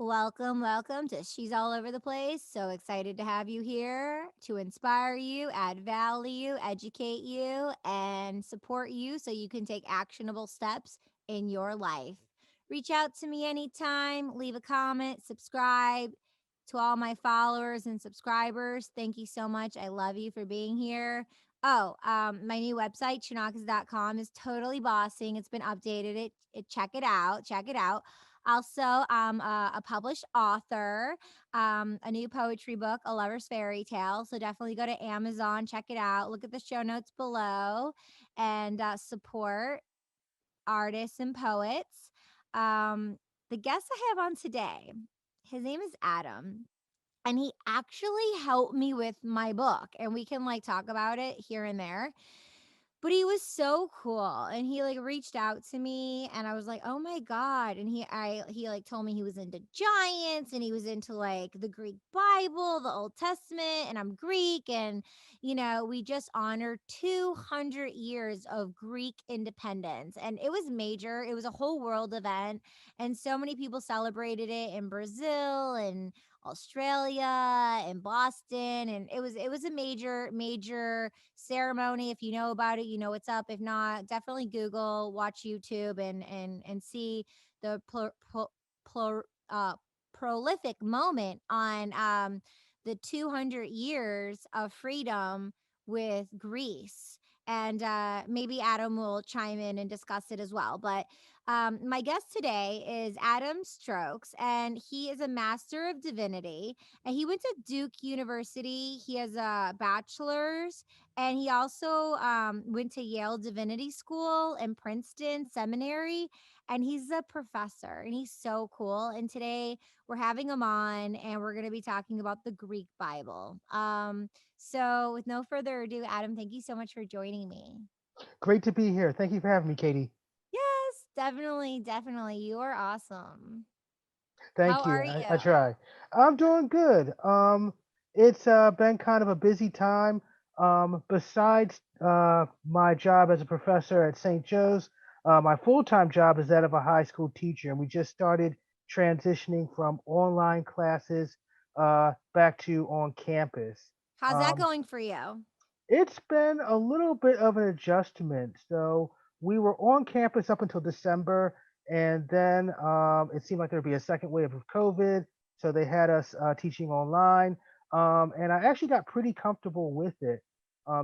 Welcome to She's All Over the Place. So excited to have you here to inspire you, add value, educate you, and support you so you can take actionable steps in your life. Reach out to me anytime, leave a comment, subscribe. To all my followers and subscribers, thank you so much. I love you for being here. My new website, Chonacas.com, is totally bossing. It's been updated. Check it out. Check it out. Also, I'm a published author, a new poetry book, A Lover's Fairy Tale. So definitely go to Amazon, check it out. Look at the show notes below and support artists and poets. Um, the guest I have on today, his name is Adam. And he actually helped me with my book, and we can like talk about it here and there. But he was so cool, and he, like, reached out to me, and I was like, "Oh my god," and he, like, told me he was into giants, and he was into, like, the Greek Bible, the Old Testament, and I'm Greek, and, we just honored 200 years of Greek independence, and it was major, it was a whole world event, and so many people celebrated it in Brazil and Australia and Boston, and it was a major ceremony. If you know about it, you know what's up. If not, definitely Google, watch YouTube, and see the pro, uh, prolific moment on the 200 years of freedom with Greece. And maybe Adam will chime in and discuss it as well. But my guest today is Adam Stokes, and he is a Master of Divinity. And he went to Duke University. He has a bachelor's, and he also went to Yale Divinity School and Princeton Seminary. And he's a professor, and he's so cool. And today we're having him on, and we're going to be talking about the Greek Bible. So, with no further ado, Adam, thank you so much for joining me. Great to be here. Thank you for having me, Katie. Yes, definitely. You are awesome. How Thank you. are I you? try. I'm doing good. It's been kind of a busy time. Besides my job as a professor at St. Joe's, my full-time job is that of a high school teacher, and we just started transitioning from online classes back to on campus. How's that Um, going for you? It's been a little bit of an adjustment. So we were on campus up until December, and then it seemed like there'd be a second wave of COVID. So they had us teaching online, and I actually got pretty comfortable with it,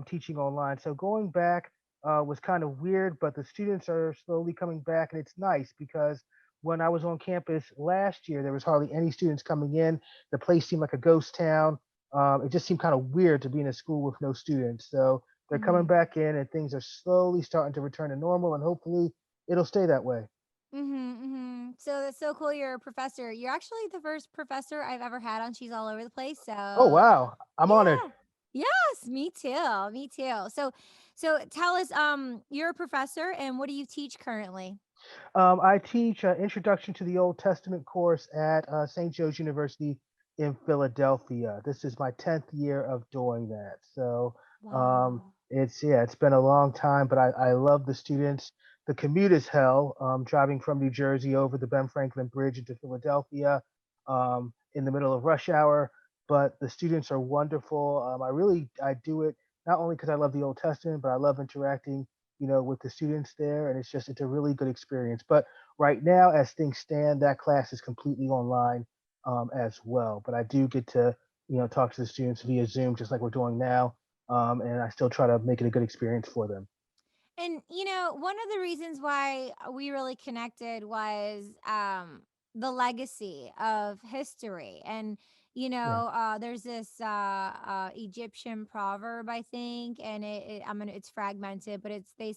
teaching online. So going back was kind of weird, but the students are slowly coming back, and it's nice because when I was on campus last year, there was hardly any students coming in. The place seemed like a ghost town. It just seemed kind of weird to be in a school with no students. So they're coming Mhm. back in, and things are slowly starting to return to normal, and hopefully it'll stay that way. So that's so cool. You're a professor. You're actually the first professor I've ever had on She's All Over the Place. So Oh wow, I'm honored. yeah. Yes, me too. Me too. So tell us, you're a professor, and what do you teach currently? I teach Introduction to the Old Testament course at St. Joe's University in Philadelphia. This is my 10th year of doing that. So Wow. it's been a long time, but I love the students. The commute is hell, driving from New Jersey over the Ben Franklin Bridge into Philadelphia in the middle of rush hour. But the students are wonderful. I do it not only because I love the Old Testament, but I love interacting with the students there, and it's a really good experience. But right now, as things stand, that class is completely online as well. But I do get to talk to the students via Zoom, just like we're doing now, and I still try to make it a good experience for them. And one of the reasons why we really connected was the legacy of history. And Yeah, there's this Egyptian proverb, I think, and it's fragmented, but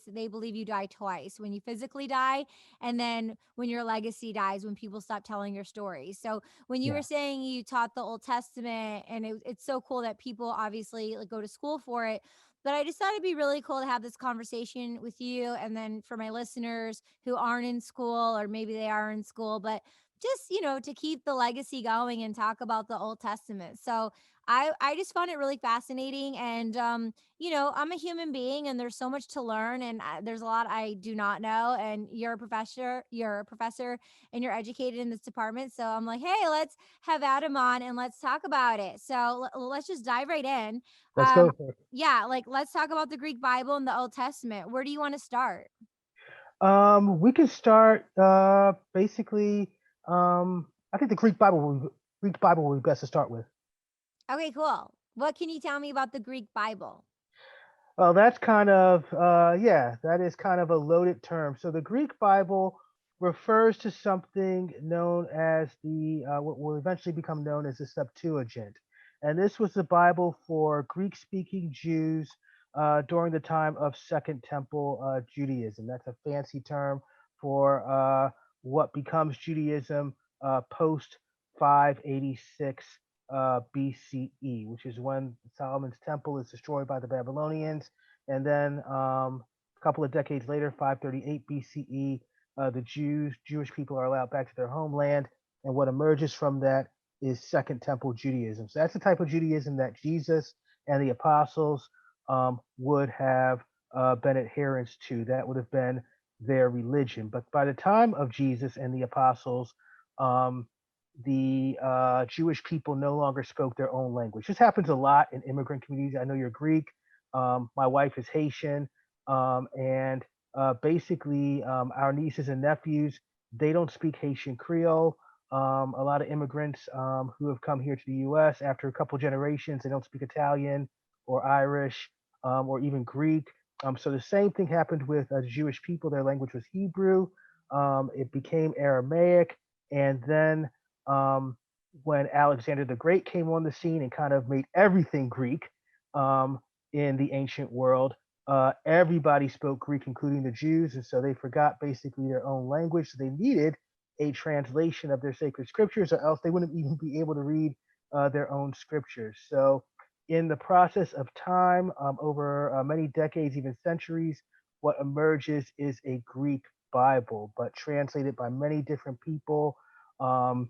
they believe you die twice: when you physically die, and then when your legacy dies, when people stop telling your stories. So when you yeah. were saying you taught the Old Testament, and it's so cool that people obviously like go to school for it, but I just thought it'd be really cool to have this conversation with you. And then for my listeners who aren't in school, or maybe they are in school, but just, to keep the legacy going and talk about the Old Testament. So I just found it really fascinating. And I'm a human being, and there's so much to learn, and there's a lot I do not know. And you're a professor and you're educated in this department, so I'm like, hey, let's have Adam on and let's talk about it. So let's just dive right in. Let's go for it. Yeah, like, let's talk about the Greek Bible and the Old Testament. Where do you want to start? We can start basically. I think the Greek Bible will be best to start with. Okay, cool. What can you tell me about the Greek Bible? Well, that's kind of, yeah, that is kind of a loaded term. So the Greek Bible refers to something known as what will eventually become known as the Septuagint. And this was the Bible for Greek speaking Jews during the time of Second Temple Judaism. That's a fancy term for what becomes Judaism post 586 BCE, which is when Solomon's temple is destroyed by the Babylonians. And then a couple of decades later, 538 BCE, the Jewish people are allowed back to their homeland. And what emerges from that is Second Temple Judaism. So that's the type of Judaism that Jesus and the apostles would have been adherents to. That would have been their religion. But by the time of Jesus and the apostles, um, the Jewish people no longer spoke their own language. This happens a lot in immigrant communities. I know you're Greek. My wife is Haitian, and basically, our nieces and nephews, they don't speak Haitian Creole. A lot of immigrants who have come here to the U.S. after a couple generations, they don't speak Italian or Irish or even Greek. So the same thing happened with the Jewish people. Their language was Hebrew. It became Aramaic, and then um, when Alexander the Great came on the scene and kind of made everything Greek um, in the ancient world. Everybody spoke Greek, including the Jews, and so they forgot basically their own language. So they needed a translation of their sacred scriptures, or else they wouldn't even be able to read their own scriptures. So, in the process of time, over many decades, even centuries, what emerges is a Greek Bible, but translated by many different people. Um,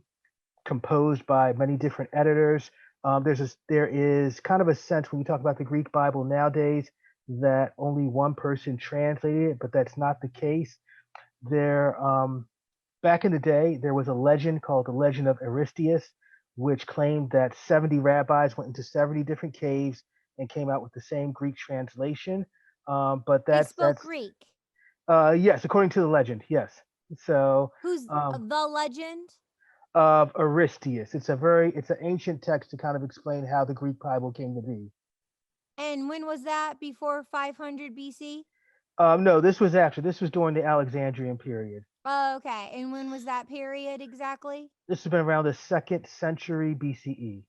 Composed by many different editors. There is kind of a sense when you talk about the Greek Bible nowadays that only one person translated it, but that's not the case. There, back in the day, there was a legend called the Legend of Erystius, which claimed that 70 rabbis went into 70 different caves and came out with the same Greek translation. But They spoke that's Greek. yes, according to the legend, yes. So Who's um, the legend? of Aristius. It's an ancient text to kind of explain how the Greek Bible came to be. And when was that? Before 500 BC? No, this was after. This was during the Alexandrian period. Oh, okay. And when was that period exactly? This has been around the second century BCE.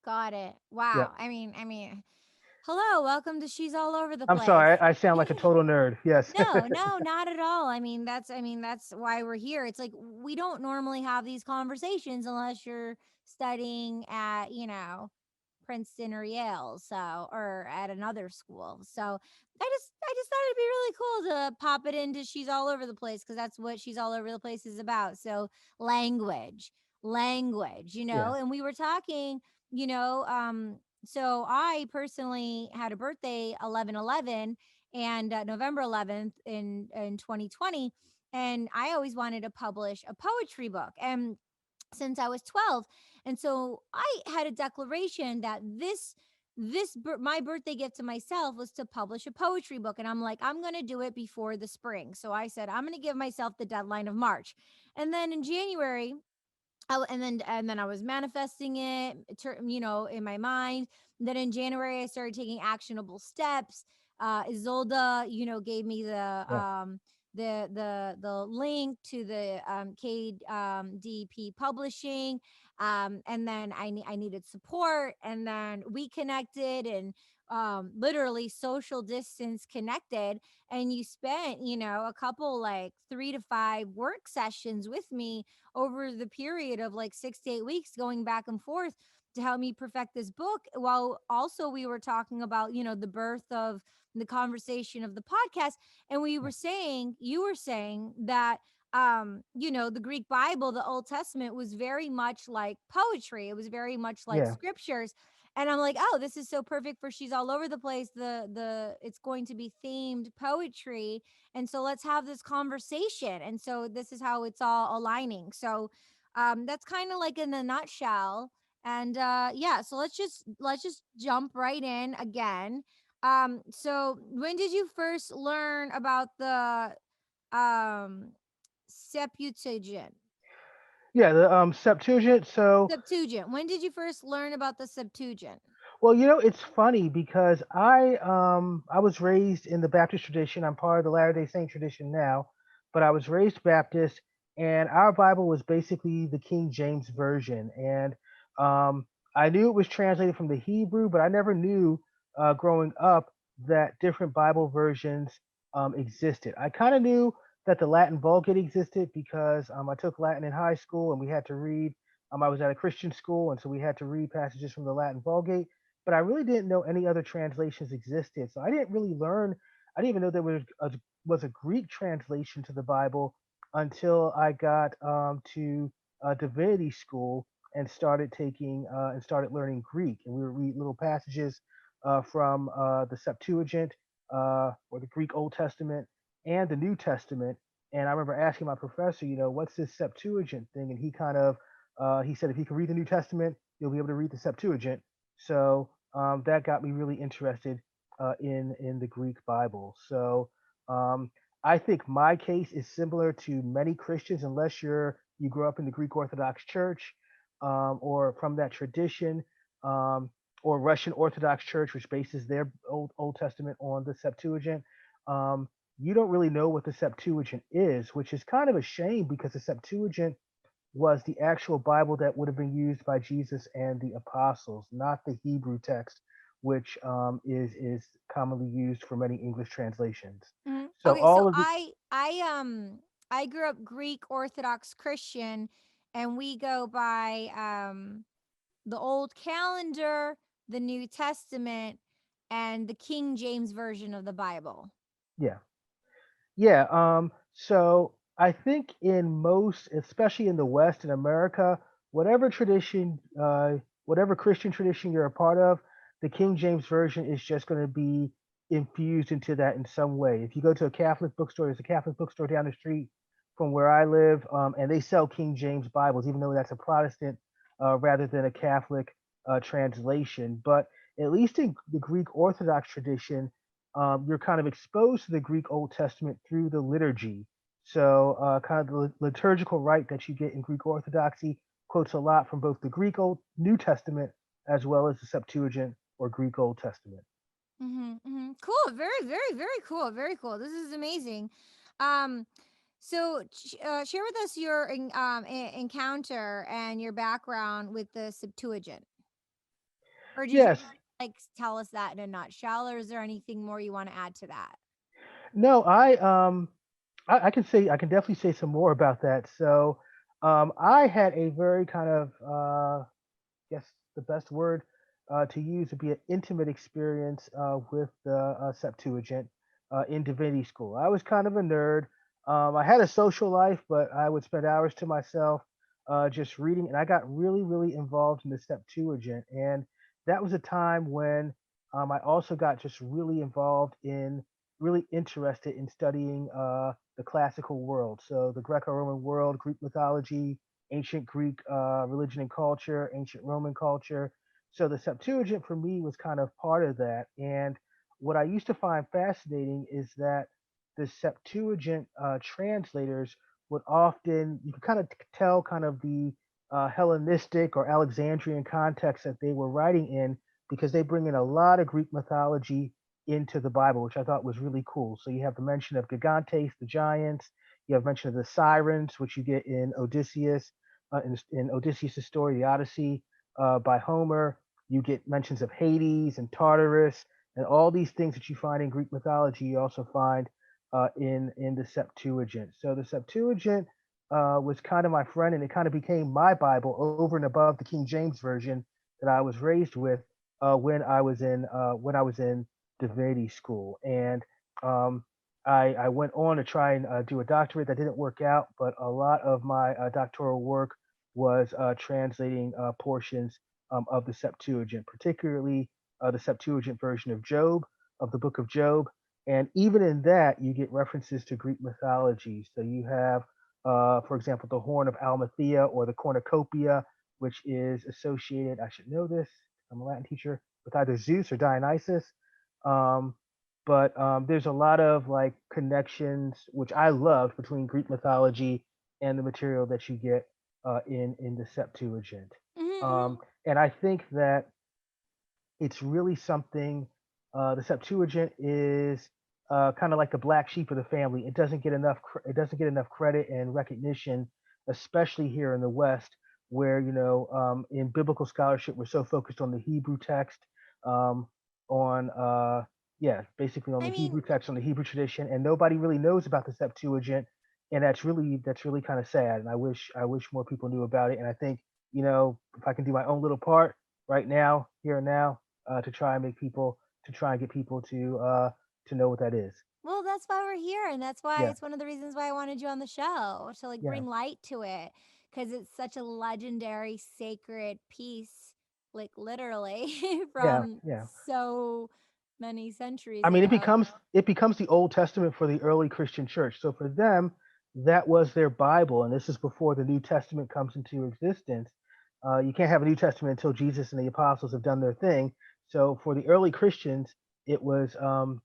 Got it. Yep. Wow. Hello, welcome to She's All Over the I'm Place. sorry, I sound like a total nerd. Yes. No, no, not at all. That's why we're here. It's like we don't normally have these conversations unless you're studying at, Princeton or Yale, so, or at another school. So I just thought it'd be really cool to pop it into She's All Over the Place, because that's what She's All Over the Place is about. So language, Yeah. and we were talking, you know, so I personally had a birthday 11/11 and November 11th in 2020, and I always wanted to publish a poetry book, and since I was 12. And so I had a declaration that my birthday gift to myself was to publish a poetry book, and I'm like, I'm going to do it before the spring. So I said I'm going to give myself the deadline of March. And then in January, and then I was manifesting it, in my mind. Then in January, I started taking actionable steps. Isolda, gave me Yeah. the link to the KDP Publishing, and then I needed support, and then we connected, and literally social distance connected, and you spent a couple, like 3 to 5 work sessions with me over the period of like 6 to 8 weeks, going back and forth to help me perfect this book. While also we were talking about, the birth of the conversation of the podcast. And you were saying that the Greek Bible, the Old Testament was very much like poetry. It was very much like Yeah. scriptures. And I'm like, oh, this is so perfect for She's All Over the Place. The it's going to be themed poetry. And so let's have this conversation. And so this is how it's all aligning. So that's kind of like in a nutshell. And yeah, so let's just jump right in again. So when did you first learn about the um Septuagint? Yeah, the Septuagint. So, Septuagint. When did you first learn about the Septuagint? well, it's funny because I was raised in the Baptist tradition. I'm part of the Latter-day Saint tradition now, but I was raised Baptist, and our Bible was basically the King James version. And um, I knew it was translated from the Hebrew, but I never knew growing up that different Bible versions existed. I kind of knew that the Latin Vulgate existed because I took Latin in high school, and we had to read. I was at a Christian school, and so we had to read passages from the Latin Vulgate, but I really didn't know any other translations existed. So I didn't really learn. I didn't even know there was a Greek translation to the Bible until I got to divinity school and started learning Greek. And we would read little passages from the Septuagint or the Greek Old Testament and the New Testament. And I remember asking my professor, what's this Septuagint thing? And he said if you can read the New Testament, you'll be able to read the Septuagint. So that got me really interested in the Greek Bible. So I think my case is similar to many Christians, unless you grew up in the Greek Orthodox Church or from that tradition, um, or Russian Orthodox Church, which bases their Old Testament on the Septuagint. Um, you don't really know what the Septuagint is, which is kind of a shame because the Septuagint was the actual Bible that would have been used by Jesus and the apostles, not the Hebrew text, which is commonly used for many English translations. So Okay, so all of the I grew up Greek Orthodox Christian, and we go by the old calendar, the New Testament, and the King James version of the Bible. yeah. Yeah, so I think in most, especially in the West in America, whatever tradition, whatever Christian tradition you're a part of, the King James Version is just going to be infused into that in some way. If you go to a Catholic bookstore, there's a Catholic bookstore down the street from where I live, and they sell King James Bibles, even though that's a Protestant rather than a Catholic translation. But at least in the Greek Orthodox tradition, you're kind of exposed to the Greek Old Testament through the liturgy. So, kind of the liturgical rite that you get in Greek Orthodoxy quotes a lot from both the Greek Old New Testament as well as the Septuagint or Greek Old Testament. Cool. Very, very, very cool. Very cool. This is amazing. Um, so share with us your encounter and your background with the Septuagint. Or did you Yes, like tell us that in a nutshell, or is there anything more you want to add to that? no, I can definitely say some more about that. So, I had a very kind of guess the best word to use would be an intimate experience with the Septuagint in divinity school. I was kind of a nerd. I had a social life, but I would spend hours to myself just reading, and I got really, really involved in the Septuagint. And that was a time when I also got just really involved in, really interested in studying the classical world. So the Greco-Roman world, Greek mythology, ancient Greek religion and culture, ancient Roman culture. So the Septuagint for me was kind of part of that. And what I used to find fascinating is that the Septuagint translators would often, you could kind of tell kind of the Hellenistic or Alexandrian context that they were writing in because they bring in a lot of Greek mythology into the Bible, which I thought was really cool. So you have the mention of Gigantes, the giants. You have mention of the sirens, which you get in Odysseus, in Odysseus' story, the Odyssey, by Homer. You get mentions of Hades and Tartarus, and all these things that you find in Greek mythology. You also find in the Septuagint. So the Septuagint was kind of my friend, and it kind of became my Bible over and above the King James version that I was raised with when I was in divinity school. And um, I went on to try and do a doctorate. That didn't work out, but a lot of my doctoral work was translating portions of the Septuagint, particularly the Septuagint version of Job, of the book of Job. And even in that, you get references to Greek mythology. So you have, for example, the Horn of Almathea or the Cornucopia, which is associated, I should know this, I'm a Latin teacher, with either Zeus or Dionysus. Um, but there's a lot of like connections, which I loved, between Greek mythology and the material that you get in the Septuagint. Mm-hmm. Um, and I think that it's really something. The Septuagint is kind of like the black sheep of the family. It doesn't get enough. It doesn't get enough credit and recognition, especially here in the West, where in biblical scholarship we're so focused on the Hebrew text, um, on yeah, basically on I the mean, Hebrew text, on the Hebrew tradition, and nobody really knows about the Septuagint, and that's really kind of sad. And I wish more people knew about it. And I think if I can do my own little part right now, here and now, to try and get people to know what that is. well, that's why we're here, and that's why Yeah, it's one of the reasons why I wanted you on the show to like yeah, bring light to it, because it's such a legendary, sacred piece, like literally yeah, from yeah. so many centuries I mean, it ago. becomes it becomes the Old Testament for the early Christian church. So for them, that was their Bible, and this is before the New Testament comes into existence. You can't have a New Testament until Jesus and the apostles have done their thing. So for the early Christians, it was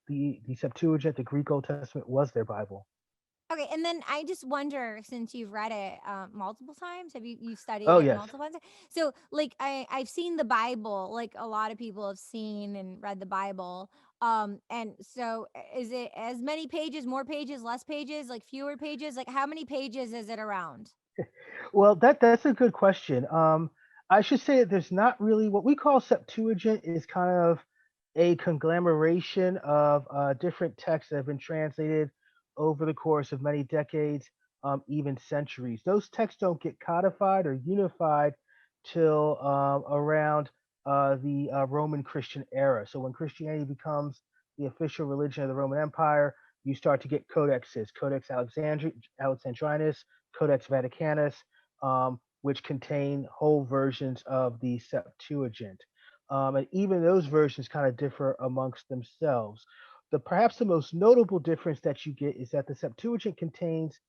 the Septuagint, the Greek Old Testament, was their Bible. Okay, and then I just wonder, since you've read it multiple times, have you've studied Oh it yes. multiple times? So, like, I've seen the Bible, like a lot of people have seen and read the Bible. And so is it as many pages, more pages, less pages, like fewer pages? Like, how many pages is it around? Well, that's a good question. I should say that there's not really what we call Septuagint is kind of a conglomeration of different texts that have been translated over the course of many decades, even centuries. Those texts don't get codified or unified till around the Roman Christian era. So when Christianity becomes the official religion of the Roman Empire, you start to get codexes, Alexandrinus, Codex Vaticanus, which contain whole versions of the Septuagint. And even those versions kind of differ amongst themselves. Perhaps the most notable difference that you get is that the Septuagint contains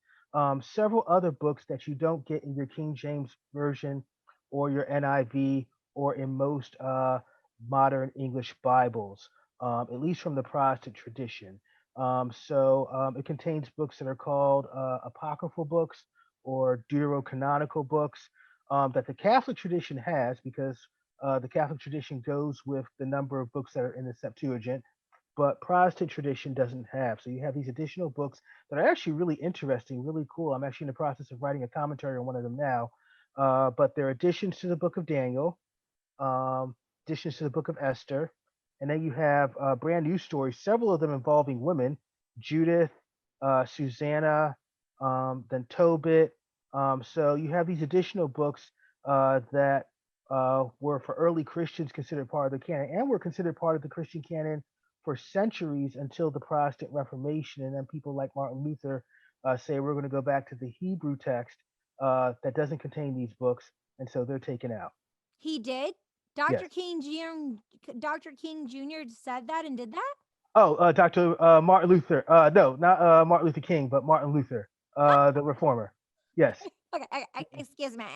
several other books that you don't get in your King James version or your NIV or in most modern English Bibles, at least from the Protestant tradition. It contains books that are called apocryphal books or deuterocanonical books that the Catholic tradition has, because the Catholic tradition goes with the number of books that are in the Septuagint, but Protestant tradition doesn't have. So you have these additional books that are actually really interesting, really cool. I'm actually in the process of writing a commentary on one of them now. But they're additions to the book of Daniel, um, additions to the book of Esther, and then you have brand new stories, several of them involving women: Judith, Susanna, then Tobit. So you have these additional books that were for early Christians considered part of the canon, and were considered part of the Christian canon for centuries until the Protestant Reformation. And then people like Martin Luther say we're going to go back to the Hebrew text that doesn't contain these books, and so they're taken out. He did. Yes. Dr. King Jr. said that and did that. Oh, Dr. Martin Luther. No, not Martin Luther King, but Martin Luther, the reformer. Yes, Okay, excuse me.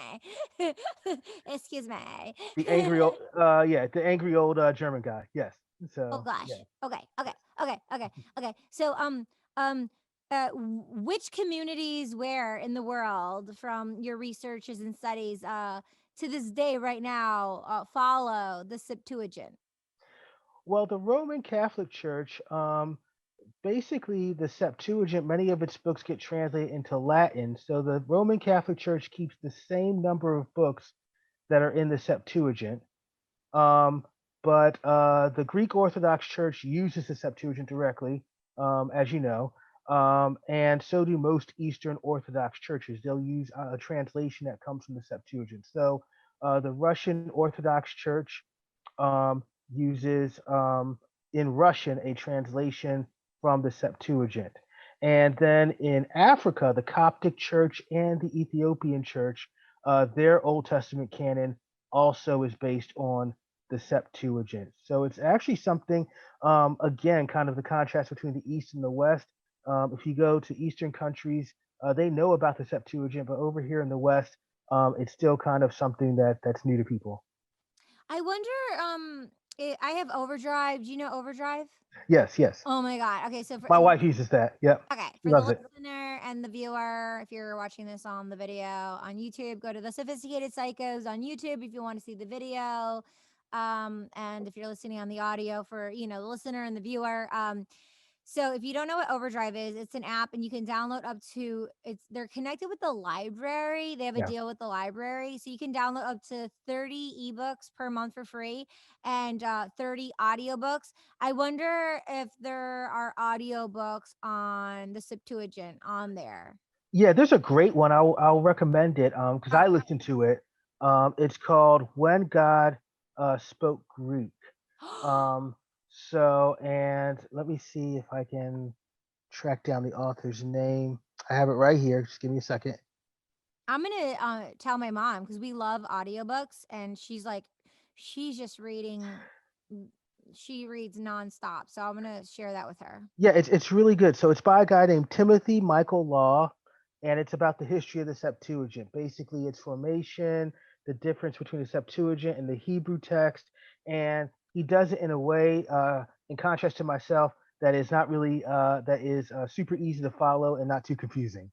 Excuse me. the angry old, the angry old German guy. Yes. Oh So yeah. gosh. Okay. Okay. Okay. Okay. Okay. So um which communities where in the world from your researches and studies to this day right now follow the Septuagint? Well, the Roman Catholic Church, basically the Septuagint, many of its books get translated into Latin. So the Roman Catholic Church keeps the same number of books that are in the Septuagint. Um, but the Greek Orthodox Church uses the Septuagint directly, as you know, and so do most Eastern Orthodox churches. They'll use a translation that comes from the Septuagint. So the Russian Orthodox Church uses in Russian a translation from the Septuagint. And then in Africa, the Coptic Church and the Ethiopian Church, their Old Testament canon also is based on the Septuagint. So it's actually something, again, kind of the contrast between the East and the West. If you go to Eastern countries, they know about the Septuagint, but over here in the West, it's still kind of something that's new to people. I wonder, I have Overdrive. Do you know Overdrive? Yes, yes. Oh my God. Okay, so My wife uses that. Yep. okay, She for the loves it. listener and the viewer, if you're watching this on the video on YouTube, go to the Sophisticated Psychos on YouTube if you want to see the video. And if you're listening on the audio for the listener and the viewer, so if you don't know what Overdrive is, it's an app and you can download up to they're connected with the library. They have a Yeah. deal with the library. So you can download up to 30 ebooks per month for free and 30 audiobooks. I wonder if there are audiobooks on the Septuagint on there. Yeah, there's a great one. I'll recommend it because I Okay. listened to it. It's called When God Spoke Greek. Um, and let me see if I can track down the author's name. I have it right here. Just give me a second. I'm gonna tell my mom because we love audiobooks, and she's just reading. mm, She reads nonstop, so I'm gonna share that with her. Yeah, it's really good. So it's by a guy named Timothy Michael Law, and it's about the history of the Septuagint. Basically, its formation, the difference between the Septuagint and the Hebrew text, and he does it in a way, in contrast to myself, that is not really that is super easy to follow and not too confusing.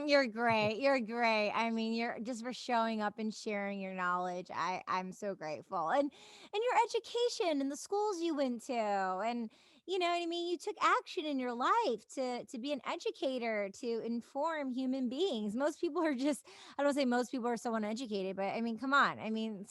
You're great. You're great. I mean, you're just for showing up and sharing your knowledge. I'm so grateful. And your education and the schools you went to, and you know what I mean, you took action in your life to be an educator, to inform human beings. Most people are just I don't say most people are so uneducated, but I mean, come on. I mean,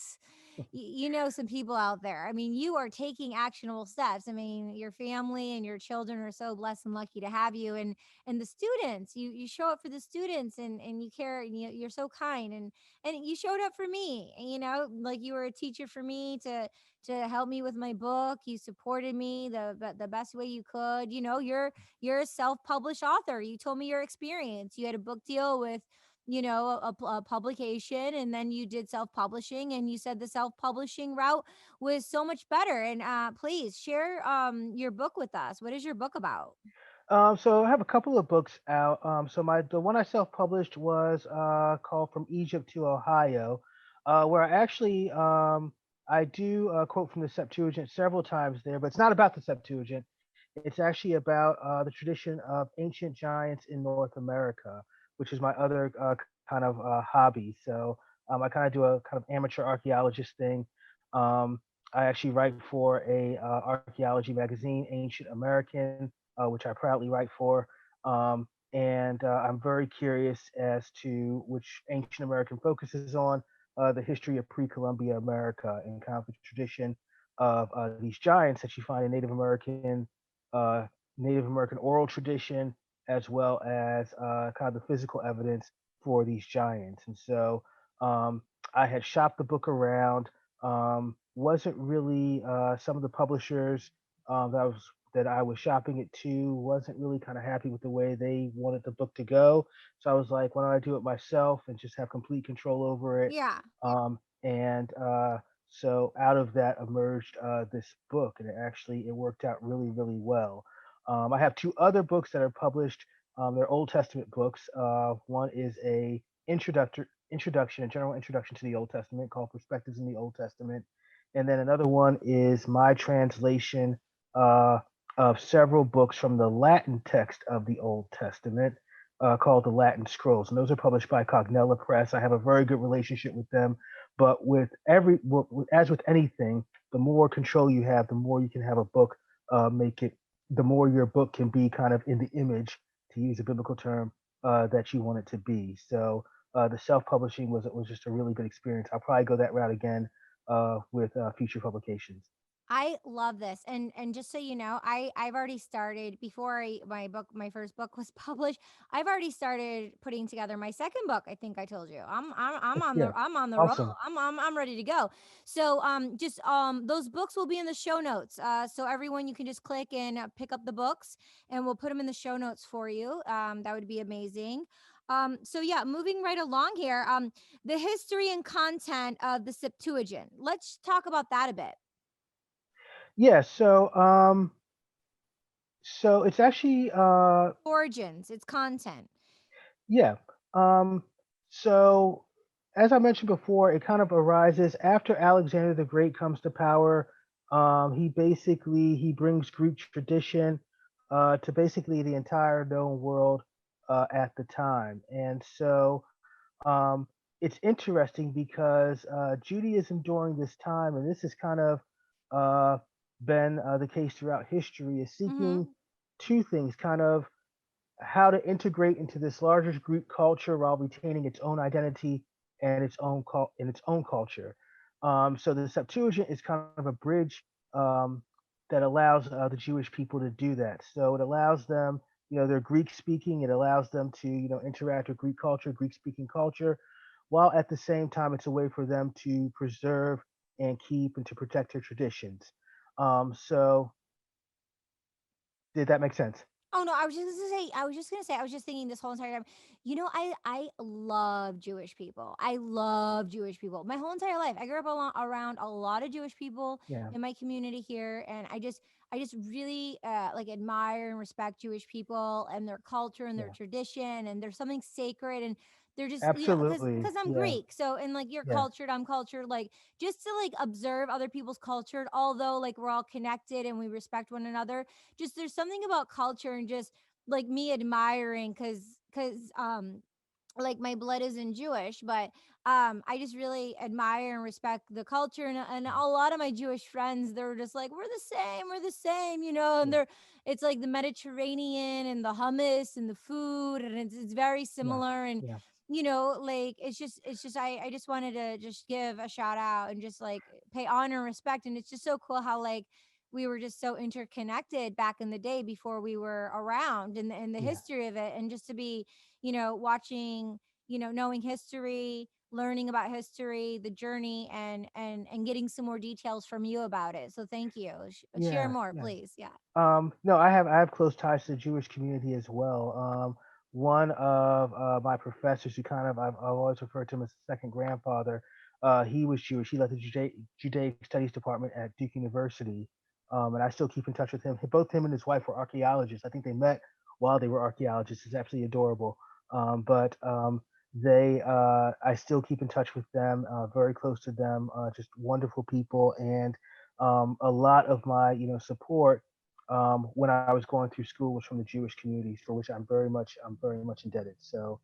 you know some people out there. I mean, you are taking actionable steps. I mean, your family and your children are so blessed and lucky to have you, and the students, you show up for the students, and you care, and you're so kind, and you showed up for me, and, like you were a teacher for me to help me with my book. You supported me the best way you could. You're a self-published author. You told me your experience. You had a book deal with a publication, and then you did self-publishing, and you said the self-publishing route was so much better. And please share your book with us. What is your book about? So I have a couple of books out. So the one I self-published was called From Egypt to Ohio, where I do quote from the Septuagint several times there, but it's not about the Septuagint. It's actually about the tradition of ancient giants in North America, which is my other kind of hobby. So I kind of do a kind of amateur archaeologist thing. Um, I actually write for a archaeology magazine, Ancient American, which I proudly write for. And I'm very curious as to which Ancient American focuses on the history of pre-Columbia America and kind of the tradition of these giants that you find in uh, Native American oral tradition, as well as kind of the physical evidence for these giants. And so I had shopped the book around. Wasn't really some of the publishers that I was shopping it to wasn't really kind of happy with the way they wanted the book to go. So I was like, why don't I do it myself and just have complete control over it? Yeah. And so out of that emerged this book, and it worked out really, really well. I have two other books that are published. They're Old Testament books. One is a general introduction to the Old Testament called Perspectives in the Old Testament, and then another one is my translation uh, of several books from the Latin text of the Old Testament, called the Latin Scrolls, and those are published by Cognella Press. I have a very good relationship with them, but as with anything, the more control you have, the more you can have a book make it. The more your book can be kind of in the image, to use a biblical term, that you want it to be. So the self-publishing was just a really good experience. I'll probably go that route again with future publications. I love this. And just so you know, I've already started before my first book was published. I've already started putting together my second book. I think I told you. Yeah, I'm on the roll. awesome. I'm ready to go. So just those books will be in the show notes. So everyone, you can just click and pick up the books, and we'll put them in the show notes for you. That would be amazing. So yeah, moving right along here. The history and content of the Septuagint. Let's talk about that a bit. Yeah, so it's actually Origins, its content. yeah. Um, so as I mentioned before, it kind of arises after Alexander the Great comes to power. He brings Greek tradition to basically the entire known world at the time, and so um, it's interesting because Judaism during this time, and this has kind of uh, been the case throughout history, is seeking Mhm. two things: kind of how to integrate into this larger Greek culture while retaining its own identity and its own culture. So the Septuagint is kind of a bridge um, that allows the Jewish people to do that. So it allows them, they're Greek speaking. It allows them to, interact with Greek culture, Greek speaking culture, while at the same time it's a way for them to preserve and keep and to protect their traditions. So did that make sense? Oh no, I was just thinking this whole entire time. I love Jewish people. I love Jewish people. My whole entire life, I grew up around a lot of Jewish people Yeah, in my community here, and I just really like admire and respect Jewish people and their culture and their yeah, tradition, and there's something sacred, and they're just because absolutely. I'm Yeah, Greek, so and like you're yeah. cultured, I'm cultured, like just to like observe other people's culture, although like we're all connected and we respect one another, just there's something about culture and just like me admiring because like my blood isn't Jewish, but I just really admire and respect the culture, and a lot of my Jewish friends, they're just like, we're the same, and Yeah, it's like the Mediterranean and the hummus and the food, and it's very yeah, similar. And yeah, like it's just I just wanted to just give a shout out and just like pay honor and respect. And it's just so cool how like we were just so interconnected back in the day before we were around, and the yeah, history of it, and just to be watching, knowing history, learning about history, the journey, and getting some more details from you about it. So thank you. Share yeah, more, yeah. please. Yeah. No, I have close ties to the Jewish community as well. One of my professors, who kind of I've always referred to him as the second grandfather, he was Jewish. He led the Judaic Studies department at Duke University, and I still keep in touch with him. Both him and his wife were archaeologists. I think they met while they were archaeologists. It's absolutely adorable. But I still keep in touch with them. Very close to them. Just wonderful people, and a lot of my support when I was going through school was from the Jewish communities, for which I'm very much indebted. So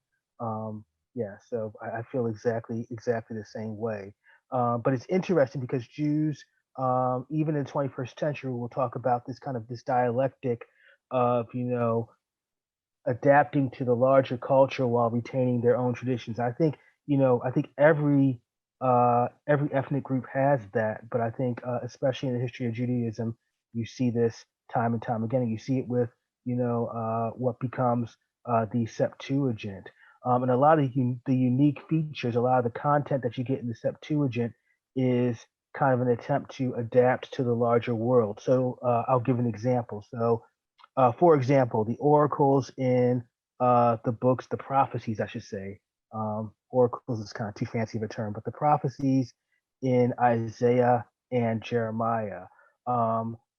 yeah, so I feel exactly the same way. But it's interesting because Jews, even in the 21st century, we'll talk about this dialectic of adapting to the larger culture while retaining their own traditions. I think every ethnic group has that, but I think especially in the history of Judaism, you see this time and time again. And you see it with what becomes the Septuagint, and a lot of the unique features, a lot of the content that you get in the Septuagint is kind of an attempt to adapt to the larger world. So I'll give an example. So for example, the oracles in the books, the prophecies, I should say. Oracles is kind of too fancy of a term, but the prophecies in Isaiah and Jeremiah,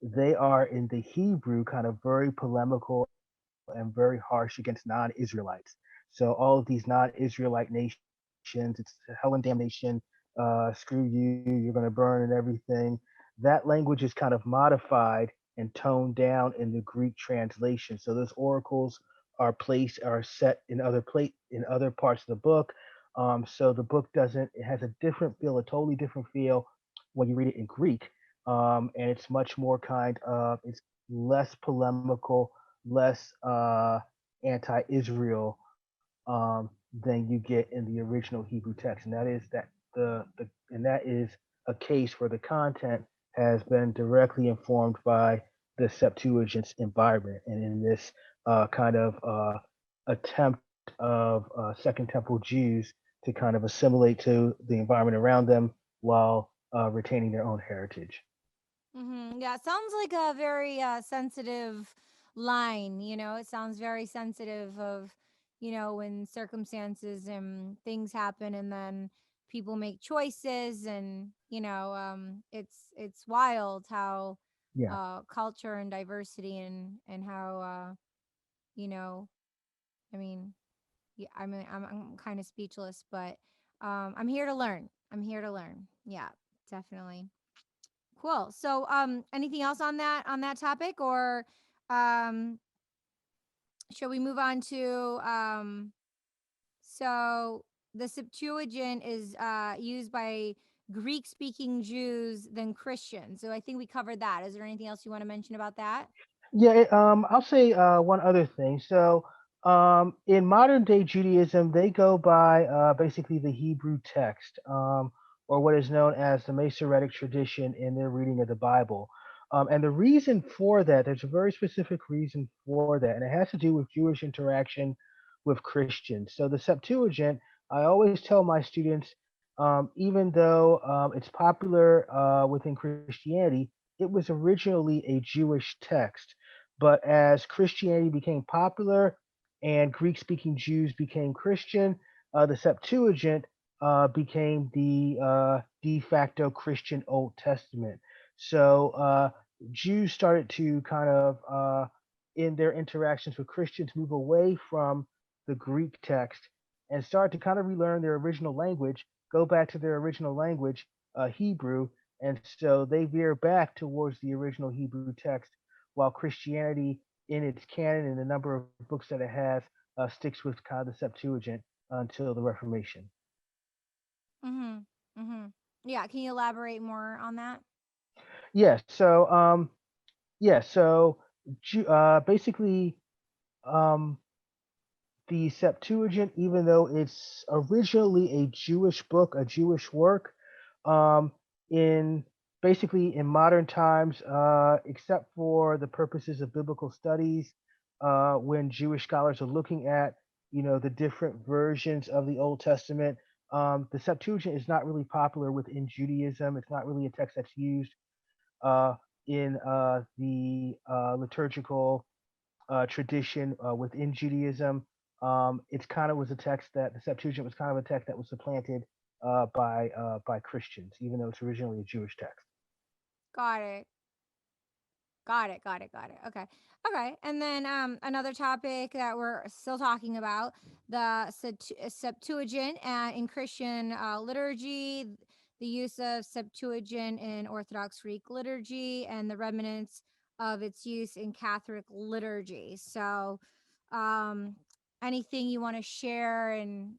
they are in the Hebrew kind of very polemical and very harsh against non-Israelites. So all of these non-Israelite nations, it's hell and damnation, screw you, you're going to burn and everything. That language is kind of modified and toned down in the Greek translation. So those oracles are set in other parts of the book. So the book doesn't it has a different feel, a totally different feel when you read it in Greek. And it's much more it's less polemical, less anti-Israel than you get in the original Hebrew text, and that is a case where the content has been directly informed by the Septuagint's environment, and in this kind of attempt of Second Temple Jews to kind of assimilate to the environment around them while retaining their own heritage. Yeah, it sounds like a very sensitive line. It sounds very sensitive of, when circumstances and things happen, and then people make choices, and it's wild how Yeah. culture and diversity and how you know, I mean, yeah, I'm kind of speechless, but I'm here to learn. I'm here to learn. Yeah, definitely. Cool. So, anything else on that topic, or um, shall we move on to so the Septuagint is used by Greek-speaking Jews than Christians. So I think we covered that. Is there anything else you want to mention about that? Yeah, I'll say one other thing. So, in modern day Judaism, they go by basically the Hebrew text, or what is known as the Masoretic tradition in their reading of the Bible. And the reason for that, there's a very specific reason for that, and it has to do with Jewish interaction with Christians. So, the Septuagint, I always tell my students, even though it's popular within Christianity, it was originally a Jewish text. But as Christianity became popular and Greek speaking Jews became Christian, the Septuagint became the de facto Christian Old Testament. So Jews started to kind of, in their interactions with Christians, move away from the Greek text and start to kind of relearn their original language, go back to their original language, Hebrew, and so they veer back towards the original Hebrew text, while Christianity, in its canon and the number of books that it has, sticks with kind of the Septuagint until the Reformation. Mm-hmm. Mm-hmm. Yeah. Can you elaborate more on that? Yeah. So basically, um, the Septuagint, even though it's originally a Jewish book, a Jewish work, um, in basically in modern times, except for the purposes of biblical studies, when Jewish scholars are looking at, the different versions of the Old Testament, the Septuagint is not really popular within Judaism. It's not really a text that's used uh, in the liturgical tradition within Judaism. It's kind of was a text that the Septuagint was kind of a text that was supplanted by Christians, even though it's originally a Jewish text. Got it. Got it. Got it. Got it. Okay. Okay. And then another topic that we're still talking about, the Septuagint in Christian liturgy, the use of Septuagint in Orthodox Greek liturgy, and the remnants of its use in Catholic liturgy. So, um, anything you want to share and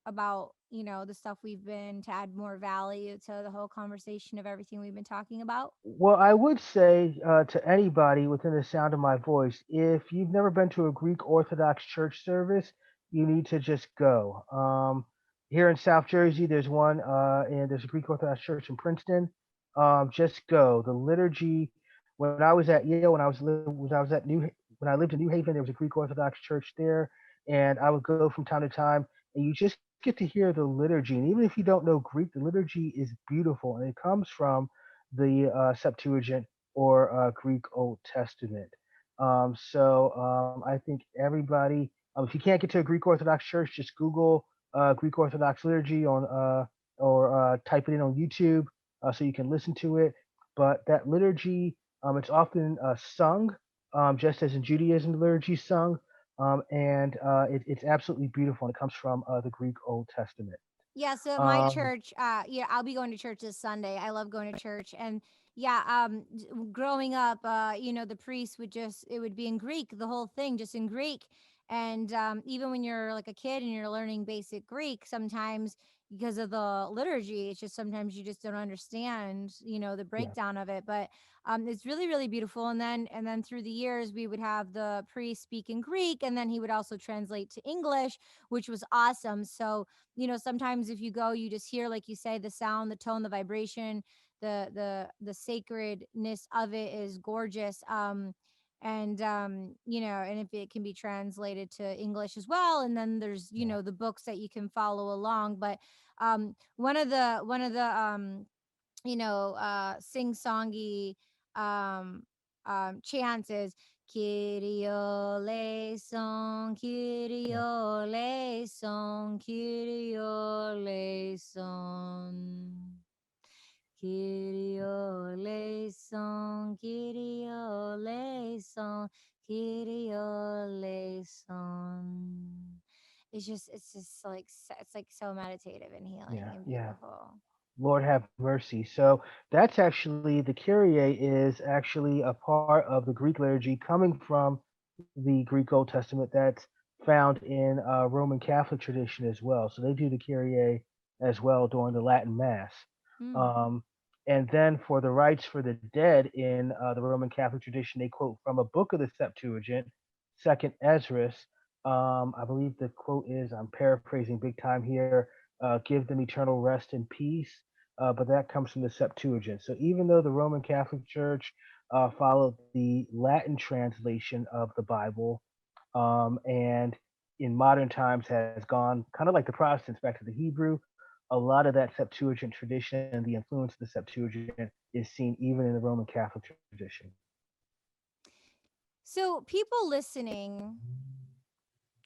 about, the stuff we've been, to add more value to the whole conversation of everything we've been talking about? Well, I would say to anybody within the sound of my voice, if you've never been to a Greek Orthodox church service, you need to just go. Here in South Jersey, there's one, and there's a Greek Orthodox church in Princeton. Just go. The liturgy. When I was at Yale, when I was at when I lived in New Haven, there was a Greek Orthodox church there, and I would go from time to time, and you just get to hear the liturgy. And even if you don't know Greek, the liturgy is beautiful, and it comes from the Septuagint or Greek Old Testament. I think everybody, if you can't get to a Greek Orthodox church, just Google Greek Orthodox liturgy on or type it in on YouTube so you can listen to it. But that liturgy, it's often sung, just as in Judaism, the liturgy is sung, and it's absolutely beautiful, and it comes from the Greek Old Testament. Yeah, so at my Um, church, yeah, I'll be going to church this Sunday. I love going to church. And yeah, growing up, the priest would just, it would be in Greek, the whole thing just in Greek. And even when you're like a kid and you're learning basic Greek, sometimes because of the liturgy, it's just sometimes you just don't understand, the yeah. breakdown of it. But it's really, really beautiful. And then through the years, we would have the priest speak in Greek, and then he would also translate to English, which was awesome. So sometimes if you go, you just hear, like you say, the sound, the tone, the vibration, the sacredness of it is gorgeous. And and if it can be translated to English as well, and then there's Yeah, the books that you can follow along. But one of the sing songy um chants is Kyrie eleison, Kyrie yeah, eleison, Kyrie eleison. Kyrie eleison, Kyrie eleison, Kyrie eleison. It's just like it's like so meditative and healing yeah, and yeah. beautiful. Lord have mercy. So that's actually the Kyrie is actually a part of the Greek liturgy coming from the Greek Old Testament that's found in Roman Catholic tradition as well. So they do the Kyrie as well during the Latin Mass. Mm. Um, and then for the rites for the dead in the Roman Catholic tradition, they quote from a book of the Septuagint, Second Esdras. I believe the quote is, I'm paraphrasing big time here, give them eternal rest and peace. But that comes from the Septuagint. So even though the Roman Catholic Church followed the Latin translation of the Bible, and in modern times has gone kind of like the Protestants back to the Hebrew. A lot of that Septuagint tradition and the influence of the Septuagint is seen even in the Roman Catholic tradition. So people listening,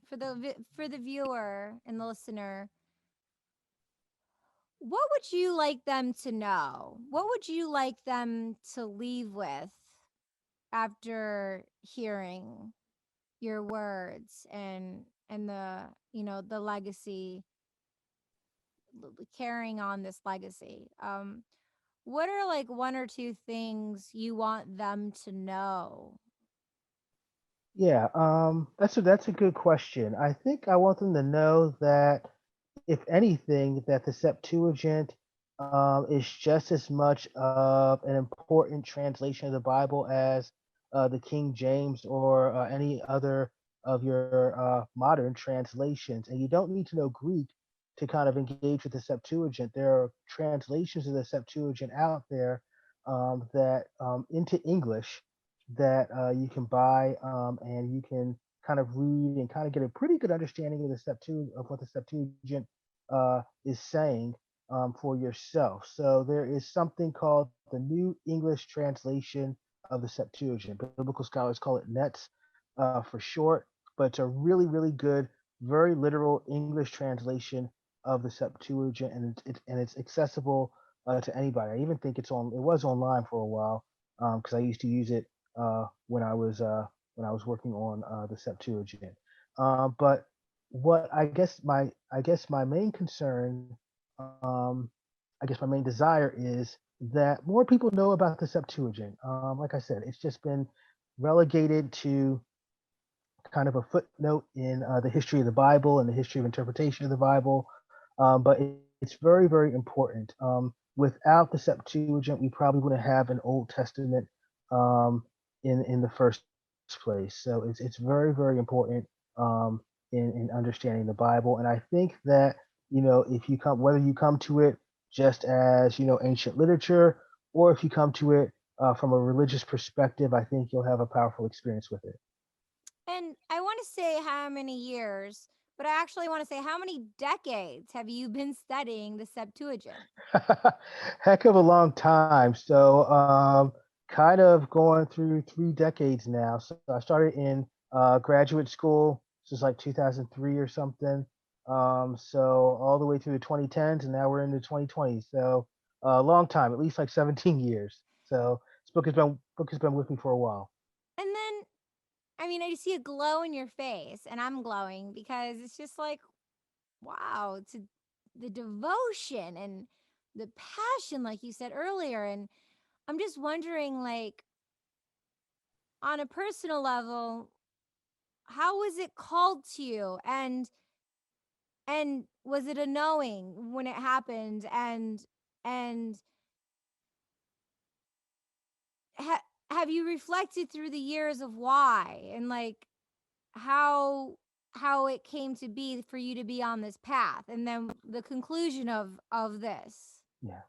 for the viewer and the listener, what would you like them to know? What would you like them to leave with after hearing your words and the legacy, carrying on this legacy? What are like one or two things you want them to know? Yeah, that's a good question. I think I want them to know that if anything, that the Septuagint is just as much of an important translation of the Bible as the King James or any other of your modern translations. And you don't need to know Greek to kind of engage with the Septuagint. There are translations of the Septuagint out there that into English that you can buy and you can kind of read and kind of get a pretty good understanding of the Septuagint of what the Septuagint is saying for yourself. So there is something called the New English Translation of the Septuagint. Biblical scholars call it NETS for short, but it's a really, really good, very literal English translation of the Septuagint, and it's accessible to anybody. I even think it was online for a while because I used to use it when I was working on the Septuagint. But what I guess my main concern, um, I guess my main desire is that more people know about the Septuagint. Like I said, it's just been relegated to kind of a footnote in the history of the Bible and the history of interpretation of the Bible. But it's very, very important. Without the Septuagint, we probably wouldn't have an Old Testament um, in the first place. So it's very, very important um, in understanding the Bible. And I think that if you come, whether you come to it just as ancient literature, or if you come to it from a religious perspective, I think you'll have a powerful experience with it. And I want to say how many years, but I actually want to say how many decades have you been studying the Septuagint? Heck of a long time. So, kind of going through 3 decades now. So, I started in graduate school. This is like 2003 or something. So, all the way through the 2010s, and now we're in the 2020s. So, a long time, at least like 17 years. So, this book has been with me for a while. And then, I mean, I see a glow in your face, and I'm glowing because it's just like, wow, to the devotion and the passion, like you said earlier. And I'm just wondering, like, on a personal level, how was it called to you? And was it a knowing when it happened? And ha- have you reflected through the years of why and like how how it came to be for you to be on this path and then the conclusion of this? Yeah.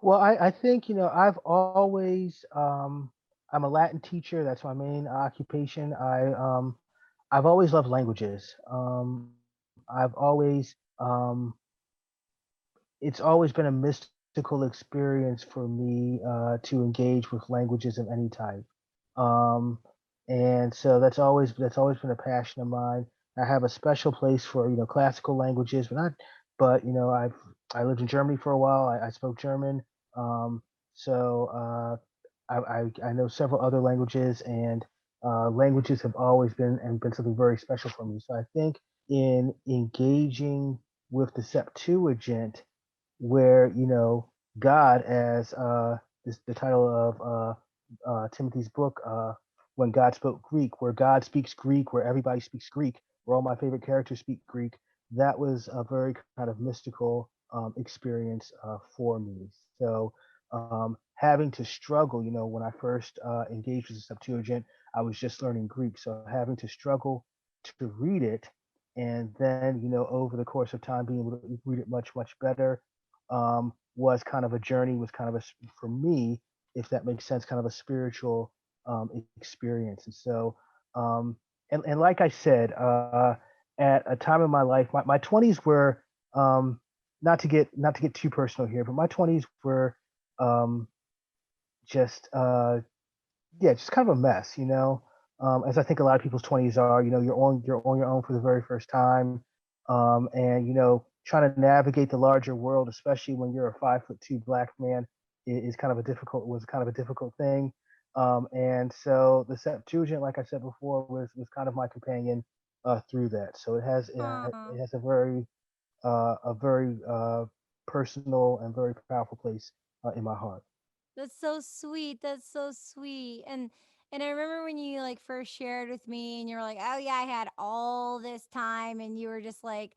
Well, I think, I've always, I'm a Latin teacher. That's my main occupation. I've always loved languages. I've always, it's always been a mystical experience for me to engage with languages of any type. Um, and so that's always been a passion of mine. I have a special place for classical languages, but I lived in Germany for a while. I spoke German, um, so I know several other languages, and languages have always been something very special for me. So I think in engaging with the Septuagint, where God, as the title of Timothy's book, when God spoke Greek, where God speaks Greek, where everybody speaks Greek, where all my favorite characters speak Greek. That was a very kind of mystical experience for me. So having to struggle, when I first engaged with the Septuagint, I was just learning Greek, so having to struggle to read it, and then over the course of time being able to read it much much better, was kind of a journey, was kind of for me, if that makes sense, kind of a spiritual experience. And so, and like I said, at a time in my life, my 20s were, um, not to get too personal here, but my 20s were um, just yeah, just kind of a mess, as I think a lot of people's 20s are. You're on your own for the very first time, and trying to navigate the larger world, especially when you're a 5'2" black man, is kind of a difficult was kind of a difficult thing. And so the Septuagint, like I said before, was kind of my companion through that. So Aw. it has a very personal and very powerful place in my heart. That's so sweet. That's so sweet. And I remember when you like first shared with me and you were like, "Oh yeah, I had all this time," and you were just like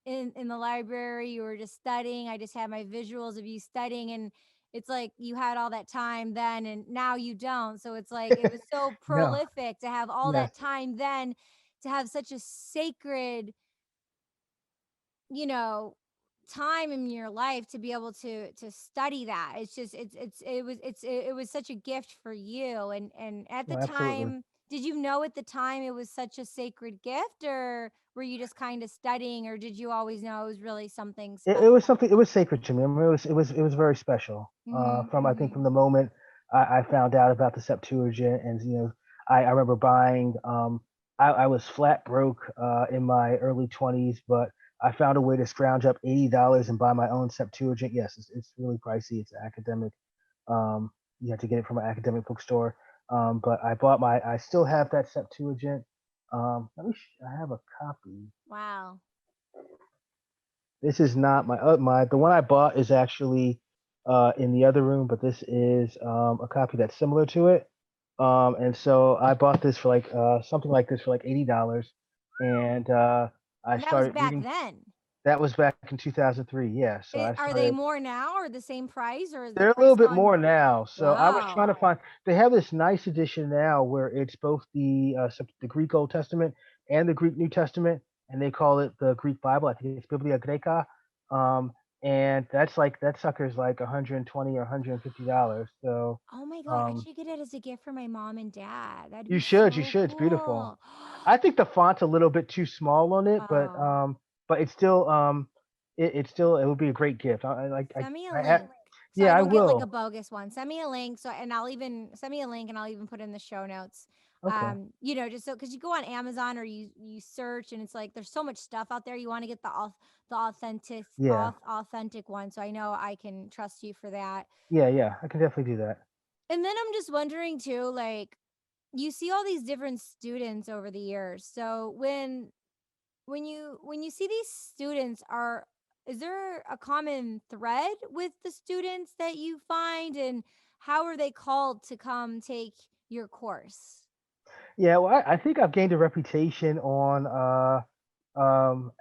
in the library, you were just studying. I just had my visuals of you studying, and it's like you had all that time then and now you don't. So it's like it was so No, prolific to have all yes. that time then, to have such a sacred, you know, time in your life to be able to study that. It's just it was such a gift for you. And at the No, absolutely. time, did you know at the time it was such a sacred gift, or were you just kind of studying, or did you always know it was really something It was special? something. It was sacred to me. I mean, it was very special. Mhm. From I think Mhm. from the moment I found out about the Septuagint, and I remember buying. I was flat broke in my early 20s, but I found a way to scrounge up $80 and buy my own Septuagint. Yes, it's really pricey. It's academic. You have to get it from an academic bookstore. But I still have that Septuagint. I have a copy. Wow. This is not the one I bought is actually in the other room, but this is a copy that's similar to it. And so I bought this for like something like this for like $80, and I And that was started back reading. then. That was back in 2003. Yeah, so I Are they started. more now, or the same price, or has the They're a price little bit gone? more now. So I was trying Wow. to find. They have this nice edition now where it's both the Greek Old Testament and the Greek New Testament, and they call it the Greek Bible. I think it's Biblia Graeca, um, and that sucker's like 120 or $150. So Oh my god, I um, should get it as a gift for my mom and dad. That'd you be should, you so should. It's beautiful. cool. I think the font's a little bit too small on it, Oh, but it's still it would be a great gift. I like send me a I have, link so I yeah, I don't get like a will. bogus one. Send me a link, so and I'll even send me a link and I'll even put in the show notes. Okay. Just so because you go on Amazon or you search and it's like there's so much stuff out there. You want to get the Yeah. authentic one. So I know I can trust you for that. Yeah, yeah, I can definitely do that. And then I'm just wondering too, like you see all these different students over the years. So when you see these students, are is there a common thread with the students that you find, and how are they called to come take your course? Yeah, well, I think I've gained a reputation on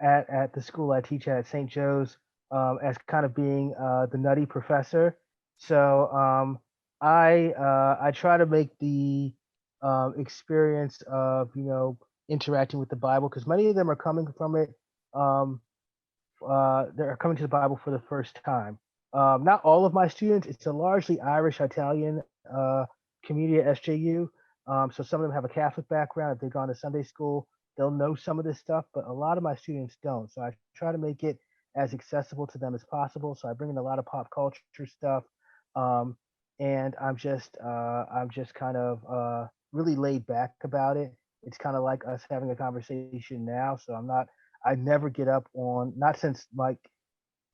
at the school I teach at St. Joe's, as kind of being the nutty professor. So I try to make the experience of interacting with the Bible, because many of them are coming from it. Um, they're coming to the Bible for the first time. Not all of my students. It's a largely Irish Italian community at SJU. So some of them have a Catholic background. If they've gone to Sunday school, they'll know some of this stuff, but a lot of my students don't. So I try to make it as accessible to them as possible. So I bring in a lot of pop culture stuff, um, and I'm just kind of really laid back about it. It's kind of like us having a conversation now. So I never get up on, not since like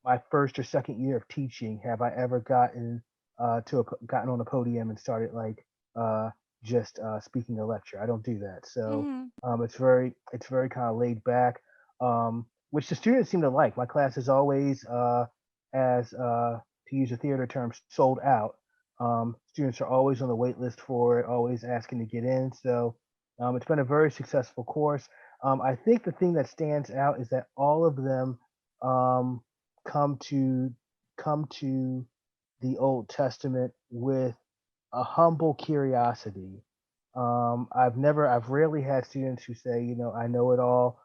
my first or second year of teaching have I ever gotten on a podium and started like uh, just speaking a lecture. I don't do that. So Hmm. it's very kind of laid back, which the students seem to like. My class is always as to use a theater term sold out. Students are always on the wait list for it, always asking to get in. So it's been a very successful course. I think the thing that stands out is that all of them um, come to come to the Old Testament with a humble curiosity. I've rarely had students who say, you know, I know it all.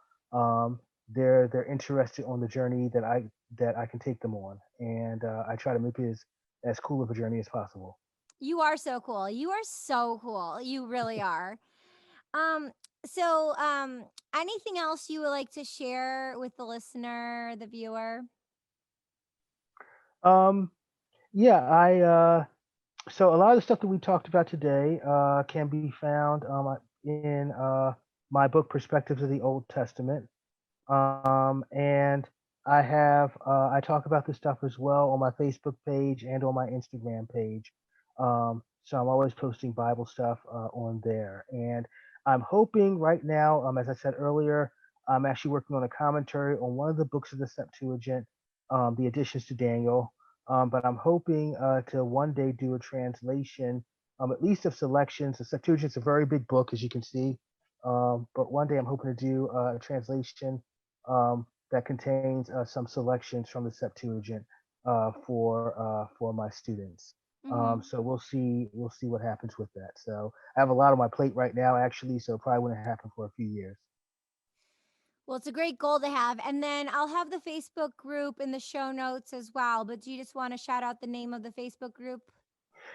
They're interested on the journey that I can take them on, and I try to make it as cool of a journey as possible. You are so cool. You are so cool. You really are. Um, so anything else you would like to share with the listener, the viewer? Um, yeah, I so a lot of the stuff that we talked about today can be found in my book Perspectives of the Old Testament. And I talk about this stuff as well on my Facebook page and on my Instagram page. So I'm always posting Bible stuff on there, and I'm hoping right now, as I said earlier, I'm actually working on a commentary on one of the books of the Septuagint, the additions to Daniel. But I'm hoping to one day do a translation, at least of selections. The Septuagint's a very big book, as you can see. But one day I'm hoping to do a translation that contains some selections from the Septuagint for my students. Mm-hmm. So we'll see what happens with that. So I have a lot on my plate right now, actually. So it probably wouldn't happen for a few years. Well, it's a great goal to have. And then I'll have the Facebook group in the show notes as well. But do you just want to shout out the name of the Facebook group?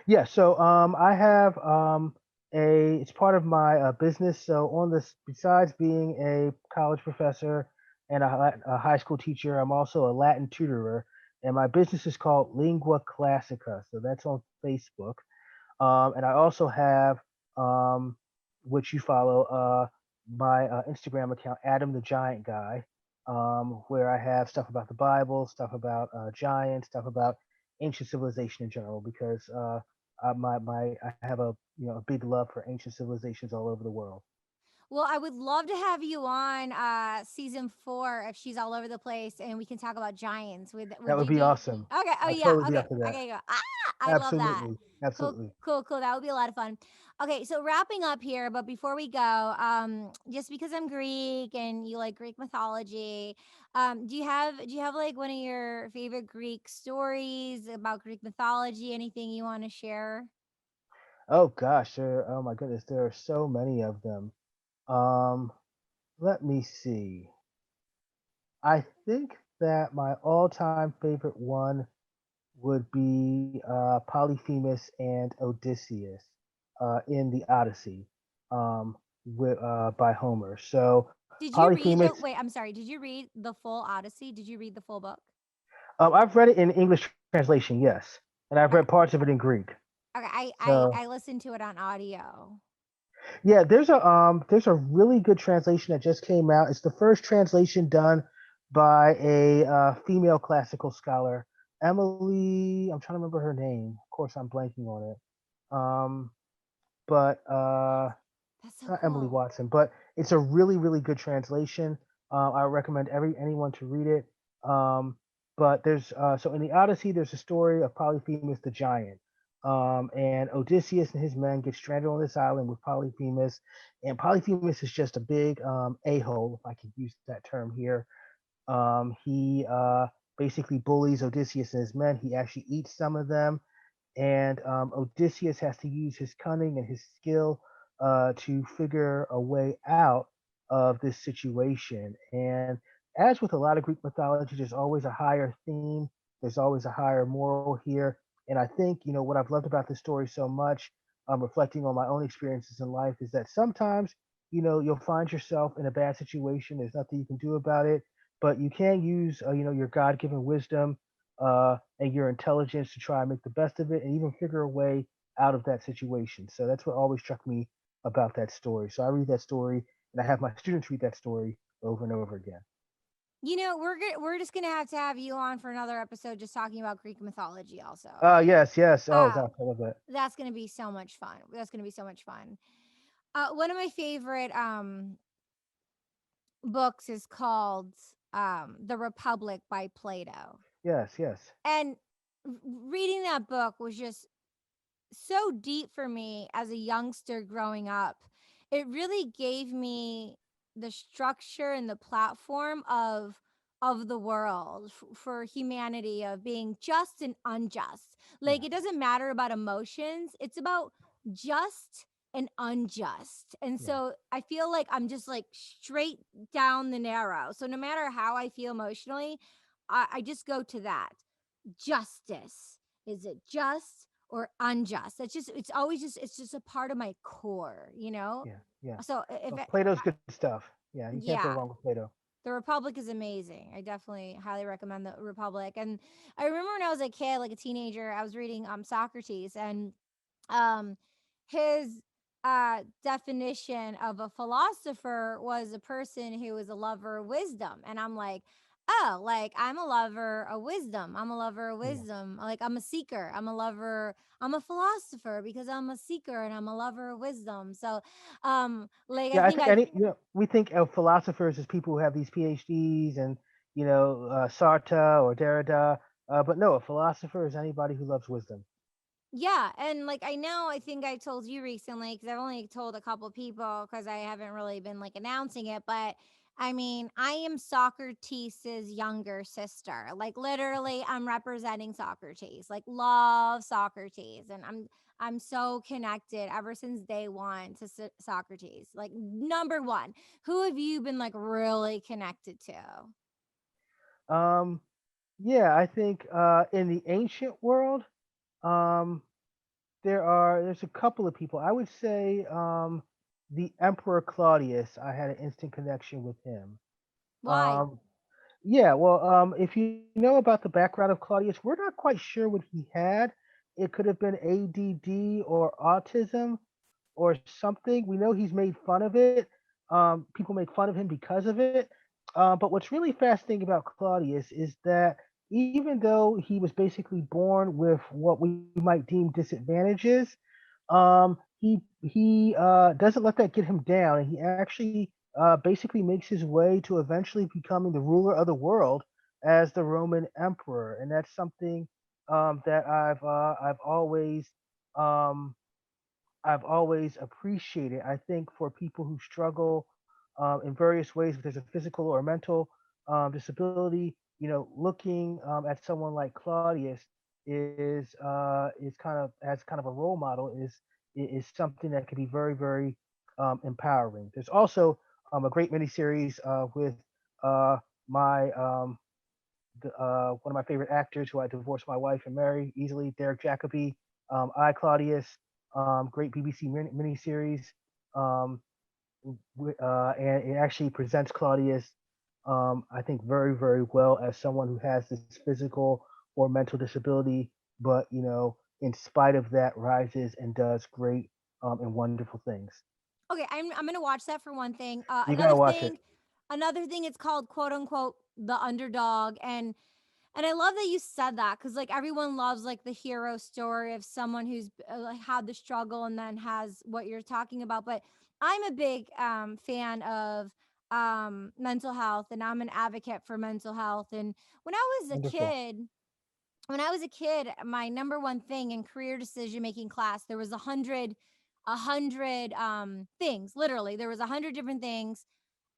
Yeah. So I have a it's part of my business. So on this, besides being a college professor and a high school teacher, I'm also a Latin tutorer, and my business is called Lingua Classica. So that's on Facebook. And I also have, um, which you follow, my Instagram account, Adam the Giant Guy, where I have stuff about the Bible, stuff about giants, stuff about ancient civilization in general, because I have a a big love for ancient civilizations all over the world. Well, I would love to have you on season 4 if she's all over the place and we can talk about giants. That Would would you be be awesome. okay? Oh I'd yeah, totally be okay. up for that. Okay, go. Ah, I love that. Absolutely, Cool, absolutely. cool, cool. That would be a lot of fun. Okay, so wrapping up here, but before we go, just because I'm Greek and you like Greek mythology, do you have like one of your favorite Greek stories about Greek mythology? Anything you want to share? Oh gosh, oh my goodness, there are so many of them. Um, Let me see. I think that my all-time favorite one would be Polyphemus and Odysseus in the Odyssey by Homer. So Did you read the Polyphemus, wait, I'm sorry. Did you read the full Odyssey? Did you read the full book? I've read it in English translation, yes, and I've read Okay. parts of it in Greek. Okay, So I listened to it on audio. yeah, there's a really good translation that just came out. It's the first translation done by a female classical scholar, Emily. I'm trying to remember her name. Of course, I'm blanking on it. But That's so Not Emily cool. Watson, but it's a really really good translation. I recommend anyone to read it. Um, but there's so in the Odyssey, there's a story of Polyphemus the giant, and Odysseus and his men get stranded on this island with Polyphemus, and Polyphemus is just a big a hole, if I can use that term here. He basically bullies Odysseus and his men. He actually eats some of them, and Odysseus has to use his cunning and his skill to figure a way out of this situation. And as with a lot of Greek mythology, there's always a higher theme There's always a higher moral here. And I think, what I've loved about this story so much, reflecting on my own experiences in life, is that sometimes, you'll find yourself in a bad situation. There's nothing you can do about it, but you can use, your God given wisdom and your intelligence to try and make the best of it and even figure a way out of that situation. So that's what always struck me about that story. So I read that story and I have my students read that story over and over again. We're just gonna have to have you on for another episode, just talking about Greek mythology, also. Yes, yes. Oh Uh, gosh, I love that. that's gonna be so much fun. That's gonna be so much fun. One of my favorite books is called The Republic by Plato, Yes, yes. and reading that book was just so deep for me as a youngster growing up. It really gave me the structure and the platform of the world for humanity, of being just and unjust. Like, Yeah, it doesn't matter about emotions, it's about just and unjust. And yeah, so I feel like I'm just like straight down the narrow. So no matter how I feel emotionally, I just go to that justice. Is it just or unjust? It's always just, it's just a part of my core, you know? yeah, yeah. So if Well, it, Plato's good stuff. Yeah, you can't go yeah, wrong with Plato. the Republic is amazing. I definitely highly recommend the Republic. And I remember when I was a kid, like a teenager, I was reading Socrates, and um his definition of a philosopher was a person who is a lover of wisdom. And I'm like, oh, like, I'm a lover of wisdom, I'm a lover of Yeah. wisdom, like, I'm a seeker, I'm a lover, I'm a philosopher because I'm a seeker and I'm a lover of wisdom. So like, I Yeah, I think think I, we think of philosophers as people who have these PhDs and Sartre or Derrida, but no, a philosopher is anybody who loves wisdom. yeah, and like, I know, I think I told you recently, because I've only told a couple people because I haven't really been like announcing it, but I mean, I am Socrates' younger sister. Like, literally, I'm representing Socrates. Like, love Socrates, and I'm so connected ever since day one to Socrates. Like, number one, who have you been like really connected to? Um, yeah, I think in the ancient world, um, there's a couple of people. I would say the Emperor Claudius. I had an instant connection with him. Why? Um, yeah, well, if you know about the background of Claudius, we're not quite sure what he had. It could have been ADD or autism or something. We know he's made fun of it. People make fun of him because of it. But what's really fascinating about Claudius is that even though he was basically born with what we might deem disadvantages, he doesn't let that get him down, and he actually basically makes his way to eventually becoming the ruler of the world as the Roman emperor, and that's something that um, I've always appreciated. I think for people who struggle in various ways, if there's a physical or mental disability, looking at someone like Claudius is kind of as kind of a role model is something that can be very very empowering. There's also a great miniseries with uh, my one of my favorite actors who I divorced my wife and marry easily, Derek Jacobi, I Claudius, great BBC miniseries, um, and it actually presents Claudius, I think, very very well as someone who has this physical or mental disability, but in spite of that, rises and does great and wonderful things. Okay, I'm gonna watch that for one thing. You gotta watch it. Another thing, it's called, quote unquote, the underdog, and I love that you said that, because like, everyone loves like the hero story of someone who's like, had the struggle and then has what you're talking about. But I'm a big fan of mental health, and I'm an advocate for mental health. And when I was a Wonderful. kid, my number one thing in career decision making class, there was a hundred things. Literally, there was 100 different things,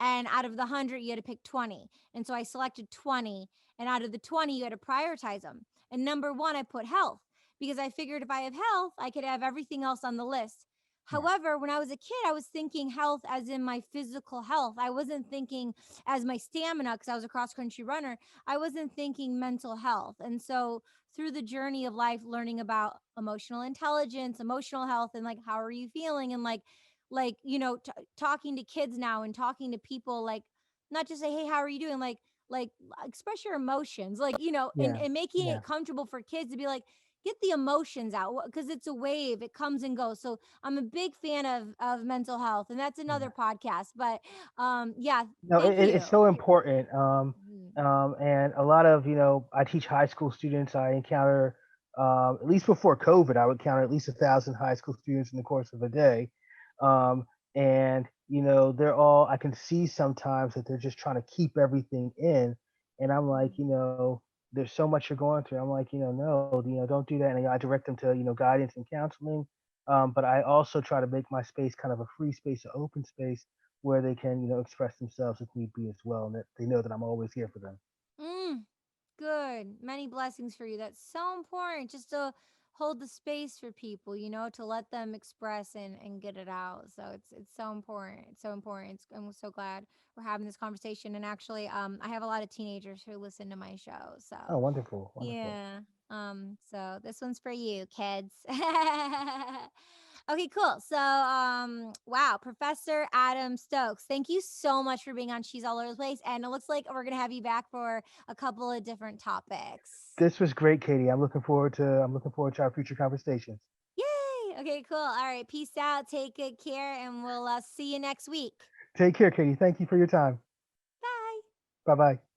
and out of the 100 you had to pick 20. And so I selected 20, and out of the 20 you had to prioritize them. And number one, I put health, because I figured if I have health, I could have everything else on the list. Yeah. However, when I was a kid, I was thinking health as in my physical health. I wasn't thinking as my stamina because I was a cross country runner. I wasn't thinking mental health. And so through the journey of life, learning about emotional intelligence, emotional health, and like, how are you feeling? And like, talking to kids now and talking to people, like, not just say, hey, how are you doing? Like express your emotions, like, and, Yeah. and making Yeah. it comfortable for kids to be like, get the emotions out because it's a wave, it comes and goes. So I'm a big fan of mental health, and that's another Yeah. podcast. But yeah, No, thank it's you. so important. Mhm. And a lot of, I teach high school students. I encounter, at least before COVID, I would encounter at least 1,000 high school students in the course of a day. Um, and, they're all, I can see sometimes that they're just trying to keep everything in. And I'm like, there's so much you're going through. I'm like, no, don't do that. And I direct them to, guidance and counseling. But I also try to make my space kind of a free space, an open space where they can, express themselves if need be as well, and that they know that I'm always here for them. Mm, good. Many blessings for you. That's so important, just to hold the space for people, to let them express and get it out. So it's so important. It's so important. I'm so glad we're having this conversation. And actually, I have a lot of teenagers who listen to my show. So Oh, wonderful, wonderful. yeah. So this one's for you, kids. Okay, cool. So, wow, Professor Adam Stokes, thank you so much for being on She's All Over the Place. And it looks like we're gonna have you back for a couple of different topics. This was great, Katie. I'm looking forward to our future conversations. Yay! Okay, cool. All right, peace out. Take good care, and we'll see you next week. Take care, Katie. Thank you for your time. Bye. Bye bye.